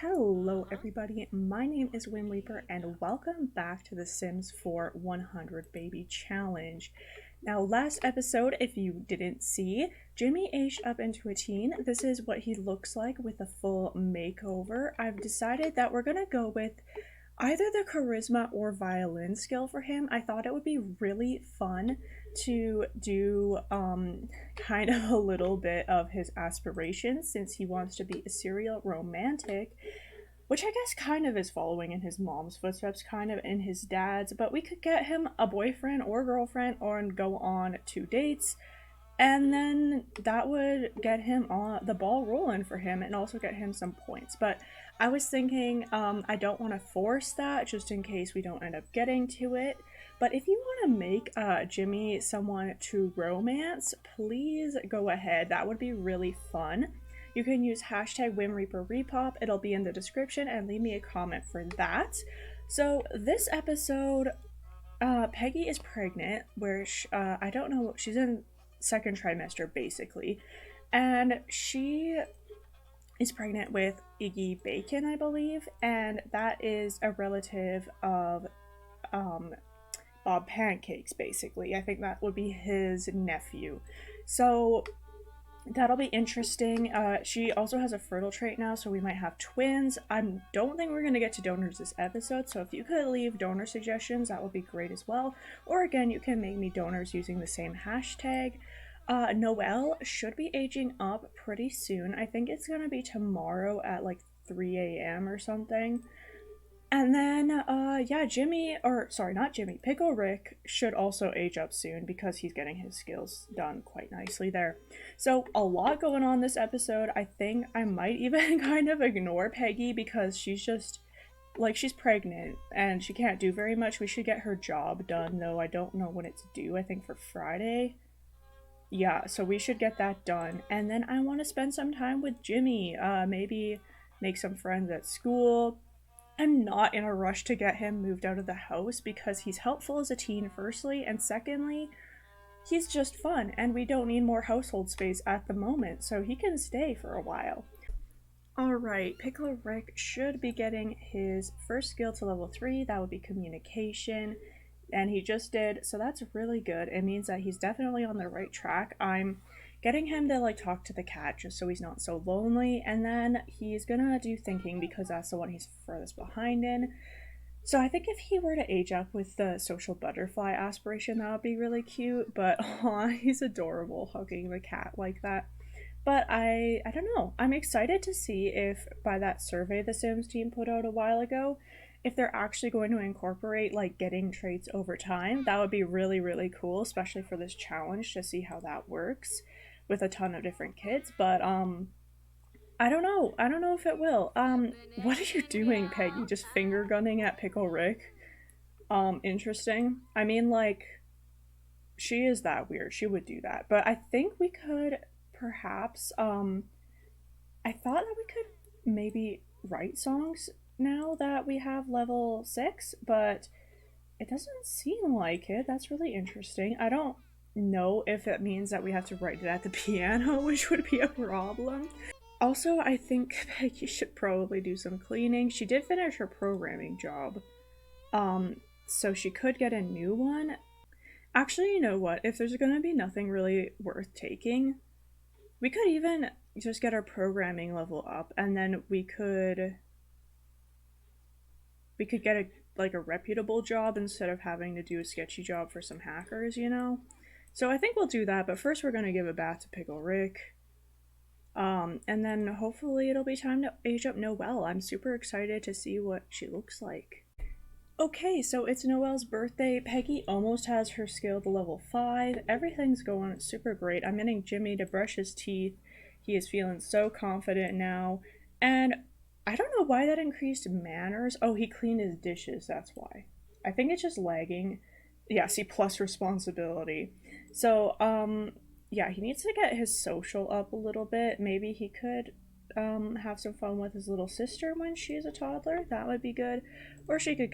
Hello everybody, my name is whimreaper and welcome back to the Sims 4 100 Baby Challenge. Now last episode, if you didn't see, Jimmy aged up into a teen. This is what he looks like with a full makeover. I've decided that we're gonna go with either the charisma or violin skill for him. I thought it would be really fun to do kind of a little bit of his aspirations since he wants to be a serial romantic, which I guess kind of is following in his mom's footsteps, kind of in his dad's, but we could get him a boyfriend or girlfriend or go on 2 dates, and then that would get him on the ball rolling for him and also get him some points. But I was thinking I don't want to force that just in case we don't end up getting to it. But if you want to make Jimmy someone to romance, please go ahead. That would be really fun. You can use hashtag whimreaper it'll be in the description, and leave me a comment for that. So this episode, Peggy is pregnant, where I don't know, she's in second trimester basically, and she is pregnant with Iggy Bacon, I believe, and that is a relative of Bob Pancakes, basically. I think that would be his nephew. So that'll be interesting. She also has a fertile trait now, so we might have twins. I don't think we're going to get to donors this episode, so if you could leave donor suggestions, that would be great as well. Or again, you can make me donors using the same hashtag. Noelle should be aging up pretty soon. I think it's going to be tomorrow at like 3 a.m. or something. And then, yeah, Pickle Rick should also age up soon because he's getting his skills done quite nicely there. So, a lot going on this episode. I think I might even kind of ignore Peggy because she's just, like, she's pregnant and she can't do very much. We should get her job done, though. I don't know when it's due. I think for Friday. Yeah, so we should get that done. And then I want to spend some time with Jimmy. Maybe make some friends at school. I'm not in a rush to get him moved out of the house because he's helpful as a teen, firstly, and secondly, he's just fun, and we don't need more household space at the moment, so he can stay for a while. Alright, Pickle Rick should be getting his first skill to level 3, that would be communication, and he just did, so that's really good. It means that he's definitely on the right track. I'm getting him to like talk to the cat just so he's not so lonely, and then he's gonna do thinking because that's the one he's furthest behind in. So I think if he were to age up with the social butterfly aspiration, that would be really cute, but he's adorable hugging the cat like that. But I don't know, I'm excited to see if by that survey the Sims team put out a while ago, if they're actually going to incorporate like getting traits over time. That would be really, really cool, especially for this challenge, to see how that works with a ton of different kids. But I don't know if it will. What are you doing, Peggy? Just finger gunning at Pickle Rick? Interesting. I mean, like, she is that weird. She would do that. But I think we could perhaps I thought that we could maybe write songs now that we have level 6, but it doesn't seem like it. That's really interesting. I don't know if it means that we have to write it at the piano, which would be a problem. Also, I think Peggy should probably do some cleaning. She did finish her programming job, so she could get a new one. Actually, you know what? If there's gonna be nothing really worth taking, we could even just get our programming level up, and then we could get a reputable job instead of having to do a sketchy job for some hackers, you know? So I think we'll do that, but first we're going to give a bath to Pickle Rick. And then hopefully it'll be time to age up Noelle. I'm super excited to see what she looks like. Okay, so it's Noelle's birthday. Peggy almost has her skill to level 5. Everything's going super great. I'm getting Jimmy to brush his teeth. He is feeling so confident now. And I don't know why that increased manners. Oh, he cleaned his dishes, that's why. I think it's just lagging. Yeah, see, plus responsibility. So, yeah, he needs to get his social up a little bit. Maybe he could have some fun with his little sister when she's a toddler. That would be good. Or he could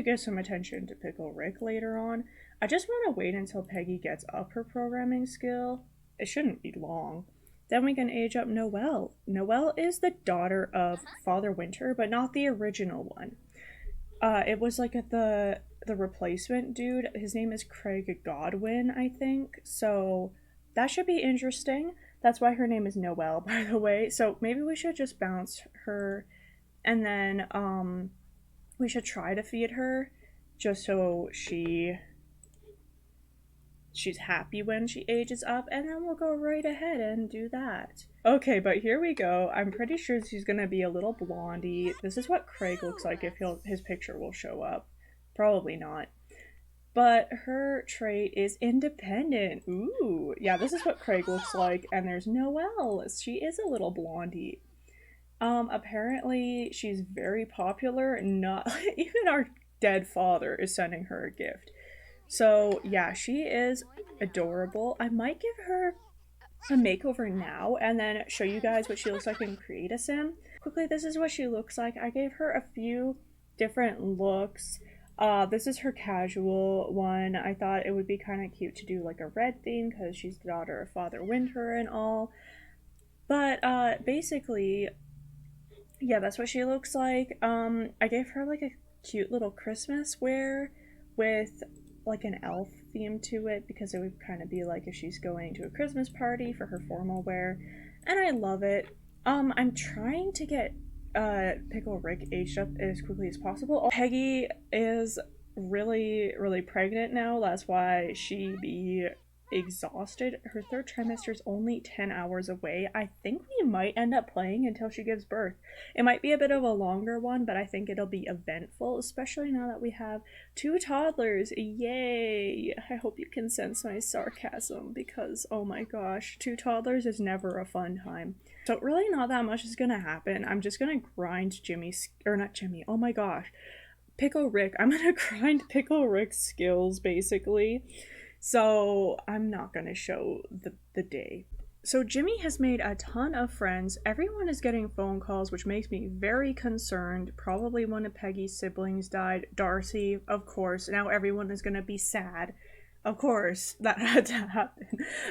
give some attention to Pickle Rick later on. I just want to wait until Peggy gets up her programming skill. It shouldn't be long. Then we can age up Noelle. Noelle is the daughter of Father Winter, but not the original one. It was like the replacement dude. His name is Craig Godwin, I think. So that should be interesting. That's why her name is Noelle, by the way. So maybe we should just bounce her, and then we should try to feed her, just so she's happy when she ages up, and then we'll go right ahead and do that. Okay, but here we go. I'm pretty sure she's gonna be a little blondie. This is what Craig looks like if his picture will show up. Probably not. But her trait is independent. Ooh, yeah, this is what Craig looks like, and there's Noelle. She is a little blondie. Apparently she's very popular. Not even our dead father is sending her a gift. So yeah, she is adorable. I might give her a makeover now and then show you guys what she looks like in Create a Sim. Quickly, this is what she looks like. I gave her a few different looks. This is her casual one. I thought it would be kind of cute to do like a red theme because she's the daughter of Father Winter and all. But basically, yeah, that's what she looks like. I gave her like a cute little Christmas wear with like an elf theme to it because it would kind of be like if she's going to a Christmas party for her formal wear, and I love it. I'm trying to get Pickle Rick aged up as quickly as possible. Peggy is really pregnant now. That's why she be exhausted. Her third trimester is only 10 hours away. I think we might end up playing until she gives birth. It might be a bit of a longer one, but I think it'll be eventful, especially now that we have 2 toddlers. Yay! I hope you can sense my sarcasm because, oh my gosh, 2 toddlers is never a fun time. So really not that much is gonna happen. I'm just gonna grind oh my gosh, Pickle Rick. I'm gonna grind Pickle Rick's skills, basically. So I'm not going to show the day. So Jimmy has made a ton of friends. Everyone is getting phone calls, which makes me very concerned. Probably one of Peggy's siblings died. Darcy, of course. Now everyone is going to be sad. Of course, that had to happen.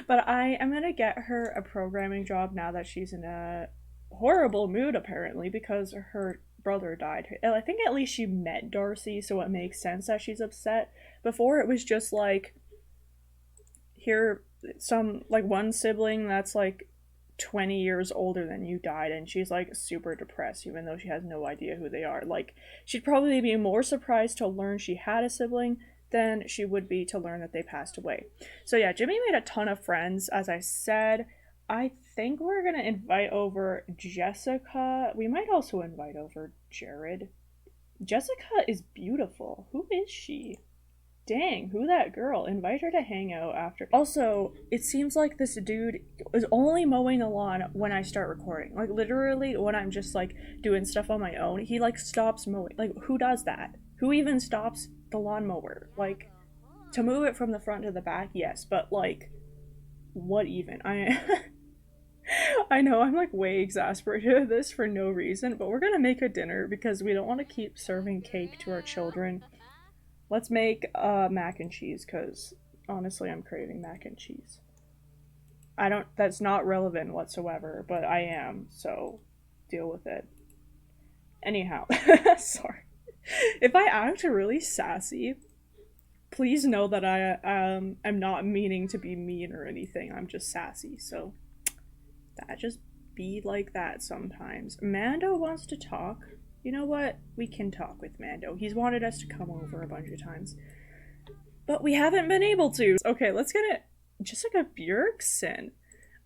But I am going to get her a programming job now that she's in a horrible mood, apparently, because her brother died. I think at least she met Darcy, so it makes sense that she's upset. Before, it was just like, here some like one sibling that's like 20 years older than you died and she's like super depressed even though she has no idea who they are. Like, she'd probably be more surprised to learn she had a sibling than she would be to learn that they passed away. So yeah, Jimmy made a ton of friends, as I said. I think we're gonna invite over Jessica. We might also invite over Jared. Jessica is beautiful. Who is she? Dang, who that girl? Invite her to hang out after. Also, it seems like this dude is only mowing the lawn when I start recording. Like, literally, when I'm just, like, doing stuff on my own, he, like, stops mowing. Like, who does that? Who even stops the lawnmower? Like, to move it from the front to the back, yes, but, like, what even? I know I'm, like, way exasperated at this for no reason, but we're gonna make a dinner because we don't want to keep serving cake to our children. Let's make mac and cheese, because honestly I'm craving mac and cheese. That's not relevant whatsoever, but I am, so deal with it. Anyhow, sorry. If I act really sassy, please know that I'm not meaning to be mean or anything. I'm just sassy, so that just be like that sometimes. Mando wants to talk. You know what? We can talk with Mando. He's wanted us to come over a bunch of times. But we haven't been able to. Okay, let's get it. Jessica Bjergsen.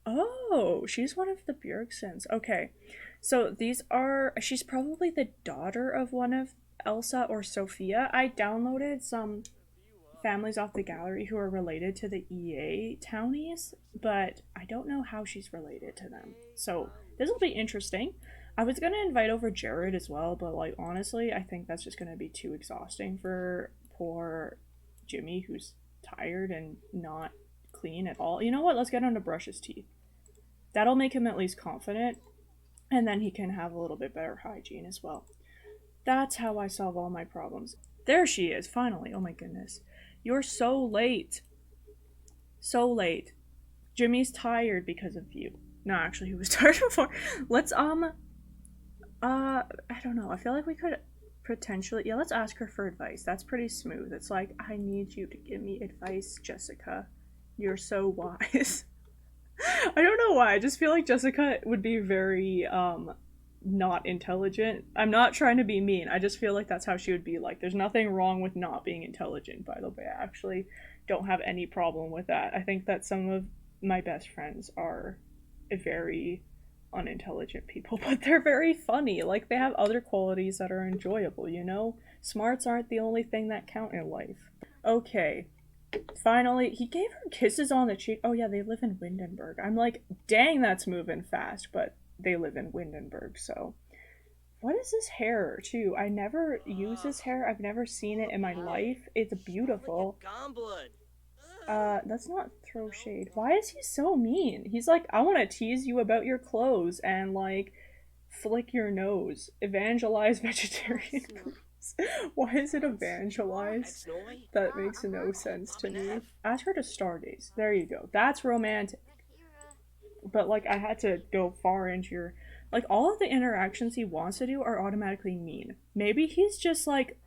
Oh, she's one of the Bjergsens. Okay. So she's probably the daughter of one of Elsa or Sophia. I downloaded some families off the gallery who are related to the EA townies, but I don't know how she's related to them. So this will be interesting. I was gonna invite over Jared as well, but like honestly, I think that's just gonna be too exhausting for poor Jimmy, who's tired and not clean at all. You know what? Let's get him to brush his teeth. That'll make him at least confident, and then he can have a little bit better hygiene as well. That's how I solve all my problems. There she is, finally. Oh my goodness. You're so late. So late. Jimmy's tired because of you. No, actually, he was tired before. Let's, I don't know. I feel like we could potentially, yeah, let's ask her for advice. That's pretty smooth. It's like, I need you to give me advice, Jessica. You're so wise. I don't know why. I just feel like Jessica would be very, not intelligent. I'm not trying to be mean. I just feel like that's how she would be like. There's nothing wrong with not being intelligent, by the way. I actually don't have any problem with that. I think that some of my best friends are very unintelligent people, but they're very funny. Like, they have other qualities that are enjoyable, you know? Smarts aren't the only thing that count in life. Okay. Finally, he gave her kisses on the cheek. Oh, yeah, they live in Windenburg. I'm like, dang, that's moving fast, but they live in Windenburg, so. What is this hair, too? I never use this hair. I've never seen it in my life. It's beautiful. Let's not throw shade. Why is he so mean? He's like, I want to tease you about your clothes and, like, flick your nose. Evangelize vegetarian foods. Why is it evangelize? That makes no sense to me. Ask her to stargaze. There you go. That's romantic. But, like, I had to go far into your. Like, all of the interactions he wants to do are automatically mean. Maybe he's just, like,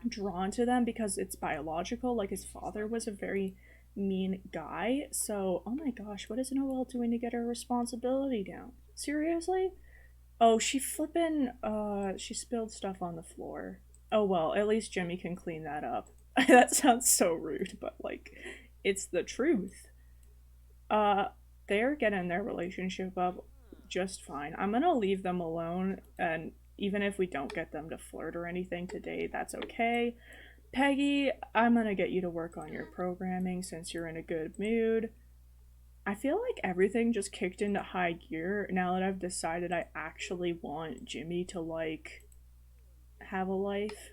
drawn to them because it's biological. Like, his father was a very mean guy. So, oh my gosh, what is Noelle doing to get her responsibility down? Seriously? Oh, she spilled stuff on the floor. Oh well, at least Jimmy can clean that up. That sounds so rude, but like, it's the truth. Uh, they're getting their relationship up just fine. I'm gonna leave them alone, and even if we don't get them to flirt or anything today, that's okay. Peggy, I'm gonna get you to work on your programming since you're in a good mood. I feel like everything just kicked into high gear now that I've decided I actually want Jimmy to, like, have a life.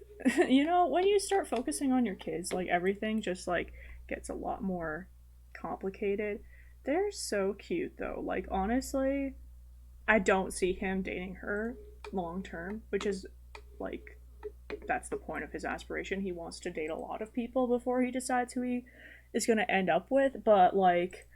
You know, when you start focusing on your kids, like, everything just, like, gets a lot more complicated. They're so cute, though. Like, honestly, I don't see him dating her long term, which is, like, that's the point of his aspiration. He wants to date a lot of people before he decides who he is going to end up with, but, like,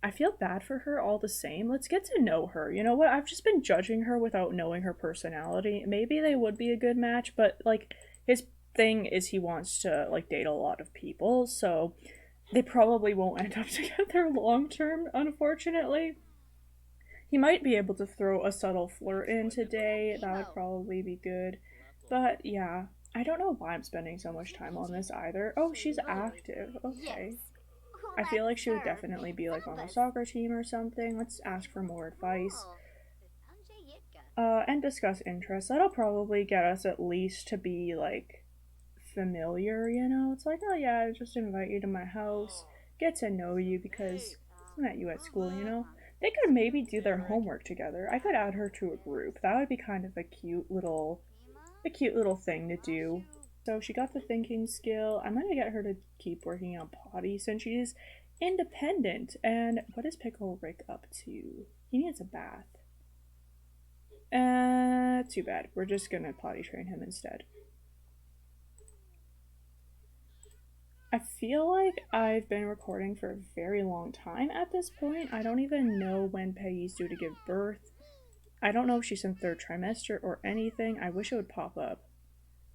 I feel bad for her all the same. Let's get to know her. You know what? I've just been judging her without knowing her personality. Maybe they would be a good match, but, like, his thing is he wants to, like, date a lot of people, so they probably won't end up together long term, unfortunately. He might be able to throw a subtle flirt in today. That would probably be good. But yeah, I don't know why I'm spending so much time on this either. Oh, she's active. Okay. I feel like she would definitely be like on the soccer team or something. Let's ask for more advice. And discuss interests. That'll probably get us at least to be like familiar, you know? It's like, oh yeah, I just invite you to my house, get to know you because I met you at school, you know? They could maybe do their homework together. I could add her to a group. That would be kind of a cute little thing to do. So she got the thinking skill. I'm gonna get her to keep working on potty since she's independent. And what is Pickle Rick up to? He needs a bath. Too bad. We're just gonna potty train him instead. I feel like I've been recording for a very long time at this point. I don't even know when Peggy's due to give birth. I don't know if she's in third trimester or anything. I wish it would pop up.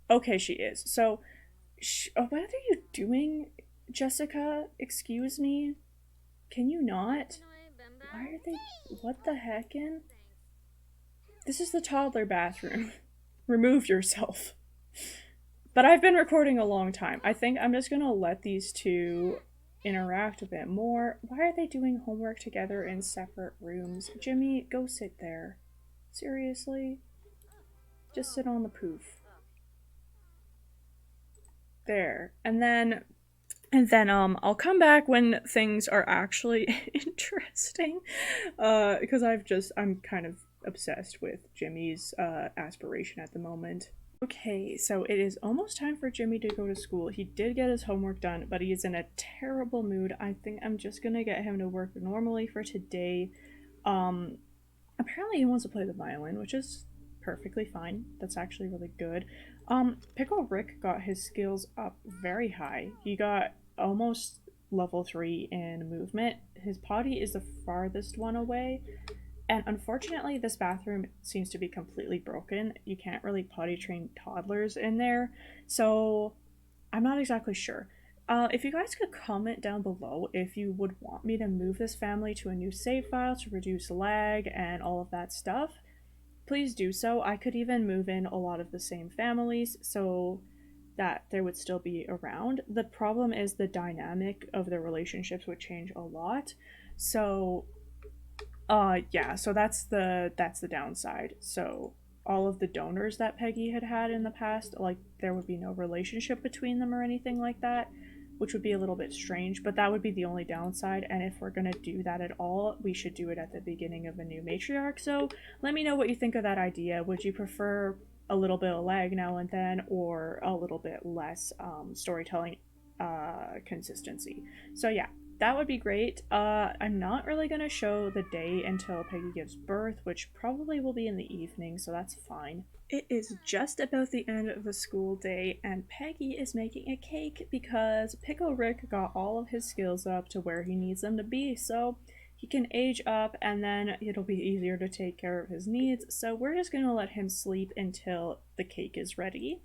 Okay, she is. So, what are you doing, Jessica? Excuse me? Can you not? Why are they. What the heckin'? This is the toddler bathroom. Remove yourself. But I've been recording a long time. I think I'm just gonna let these two interact a bit more. Why are they doing homework together in separate rooms? Jimmy, go sit there. Seriously? Just sit on the poof. There. And then I'll come back when things are actually interesting. Because I'm kind of obsessed with Jimmy's aspiration at the moment. Okay, so it is almost time for Jimmy to go to school. He did get his homework done, but he is in a terrible mood. I think I'm just gonna get him to work normally for today. Apparently he wants to play the violin, which is perfectly fine. That's actually really good. Pickle Rick got his skills up very high. He got almost level 3 in movement. His potty is the farthest one away, and unfortunately, this bathroom seems to be completely broken. You can't really potty train toddlers in there, so I'm not exactly sure. If you guys could comment down below if you would want me to move this family to a new save file to reduce lag and all of that stuff, please do so. I could even move in a lot of the same families so that there would still be around. The problem is the dynamic of the relationships would change a lot. So yeah, so that's the downside. So all of the donors that Peggy had had in the past, like there would be no relationship between them or anything like that, which would be a little bit strange, but that would be the only downside. And if we're going to do that at all, we should do it at the beginning of a new matriarch. So let me know what you think of that idea. Would you prefer a little bit of lag now and then, or a little bit less storytelling consistency? So yeah, that would be great. I'm not really going to show the day until Peggy gives birth, which probably will be in the evening, so that's fine. It is just about the end of the school day, and Peggy is making a cake because Pickle Rick got all of his skills up to where he needs them to be, so he can age up and then it'll be easier to take care of his needs. So we're just going to let him sleep until the cake is ready.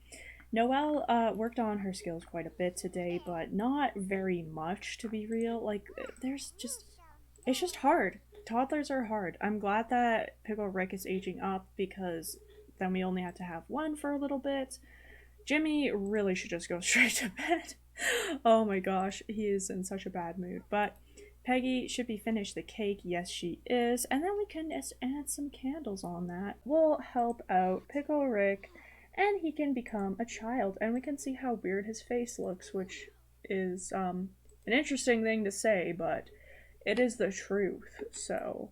Noelle worked on her skills quite a bit today, but not very much, to be real. Like, it's just hard. Toddlers are hard. I'm glad that Pickle Rick is aging up because then we only had to have one for a little bit. Jimmy really should just go straight to bed. Oh my gosh, he is in such a bad mood. But Peggy should be finished the cake. Yes, she is. And then we can just add some candles on that. We'll help out Pickle Rick, and he can become a child. And we can see how weird his face looks, which is an interesting thing to say, but it is the truth. So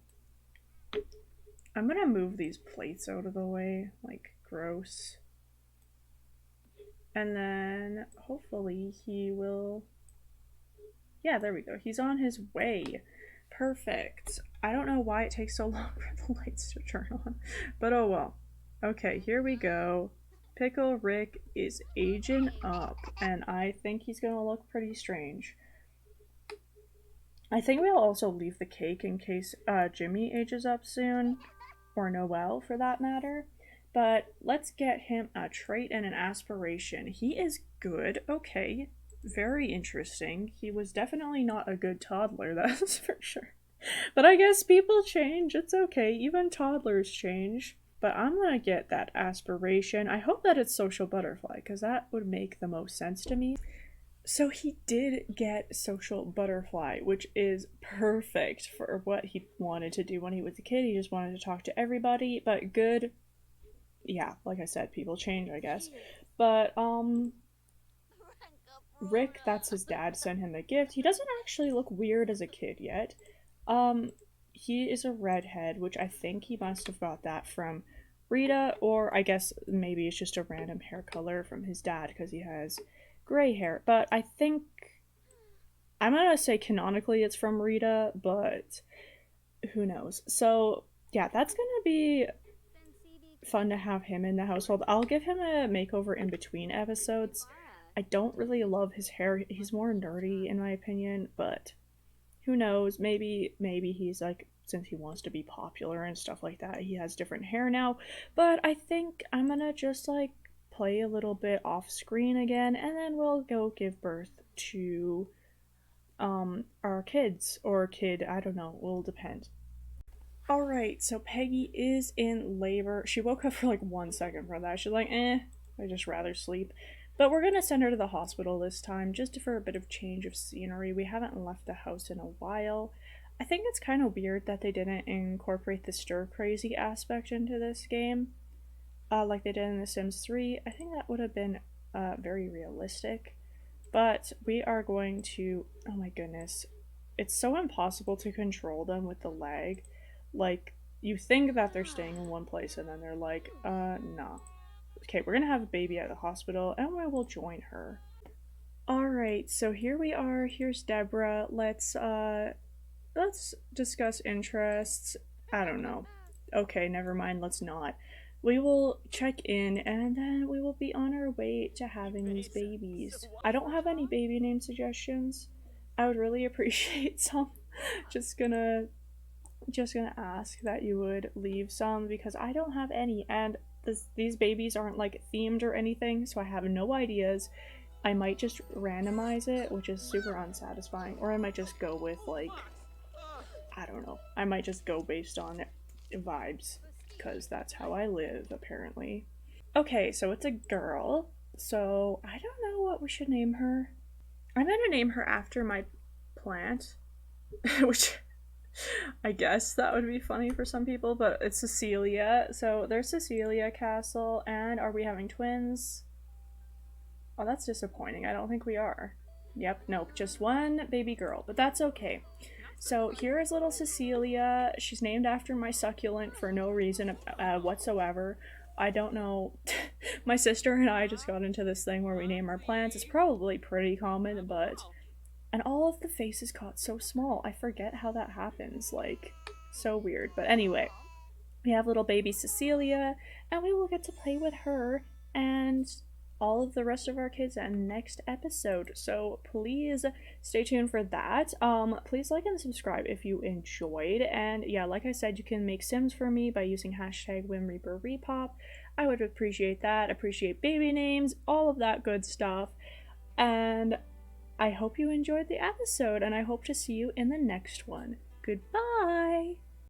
I'm gonna move these plates out of the way. Like, gross. And then hopefully he will. Yeah, there we go. He's on his way. Perfect. I don't know why it takes so long for the lights to turn on, but oh well. Okay, here we go. Pickle Rick is aging up, and I think he's gonna look pretty strange. I think we'll also leave the cake in case Jimmy ages up soon, or Noelle for that matter. But let's get him a trait and an aspiration. He is good. Okay, very interesting. He was definitely not a good toddler, that's for sure. But I guess people change. It's okay. Even toddlers change. But I'm gonna get that aspiration. I hope that it's social butterfly, because that would make the most sense to me. So he did get social butterfly, which is perfect for what he wanted to do when he was a kid. He just wanted to talk to everybody, but good. Yeah, like I said, people change, I guess. But Rick, that's his dad, sent him a gift. He doesn't actually look weird as a kid yet. He is a redhead, which I think he must have got that from Rita, or I guess maybe it's just a random hair color from his dad because he has gray hair. But I think I'm gonna say canonically it's from Rita, but who knows. So yeah, that's gonna be fun to have him in the household. I'll give him a makeover in between episodes. I don't really love his hair. He's more nerdy in my opinion, but who knows? Maybe he's like, since he wants to be popular and stuff like that, he has different hair now. But I think I'm gonna just like play a little bit off screen again, and then we'll go give birth to our kids, or kid, I don't know, will depend. Alright, so Peggy is in labor. She woke up for like 1 second for that. She's like, I'd just rather sleep. But we're gonna send her to the hospital this time, just for a bit of change of scenery. We haven't left the house in a while. I think it's kind of weird that they didn't incorporate the stir-crazy aspect into this game, like they did in The Sims 3. I think that would have been very realistic. But we are going to... Oh my goodness. It's so impossible to control them with the lag. Like, you think that they're staying in one place and then they're like, nah. Okay, we're gonna have a baby at the hospital and we will join her. Alright, so here we are. Here's Deborah. Let's discuss interests. I don't know. Okay, never mind, let's not. We will check in and then we will be on our way to having these babies. I don't have any baby name suggestions, I would really appreciate some. just gonna ask that you would leave some because I don't have any, and these babies aren't like themed or anything, so I have no ideas. I might just randomize it, which is super unsatisfying, or I might just go with like, I don't know. I might just go based on vibes because that's how I live apparently. Okay, so it's a girl. So I don't know what we should name her. I'm gonna name her after my plant, which I guess that would be funny for some people, but it's Cecilia. So there's Cecilia Castle, and are we having twins? Oh, that's disappointing. I don't think we are. Yep, nope, just one baby girl, but that's okay. So here is little Cecilia. She's named after my succulent for no reason whatsoever. I don't know. My sister and I just got into this thing where we name our plants. It's probably pretty common, but. And all of the faces got so small. I forget how that happens. Like, so weird. But anyway, we have little baby Cecilia, and we will get to play with her and all of the rest of our kids in next episode. So please stay tuned for that. Please like and subscribe if you enjoyed. And yeah, like I said, you can make Sims for me by using hashtag whimreaper. I would appreciate that. Appreciate baby names, all of that good stuff. And I hope you enjoyed the episode, and I hope to see you in the next one. Goodbye!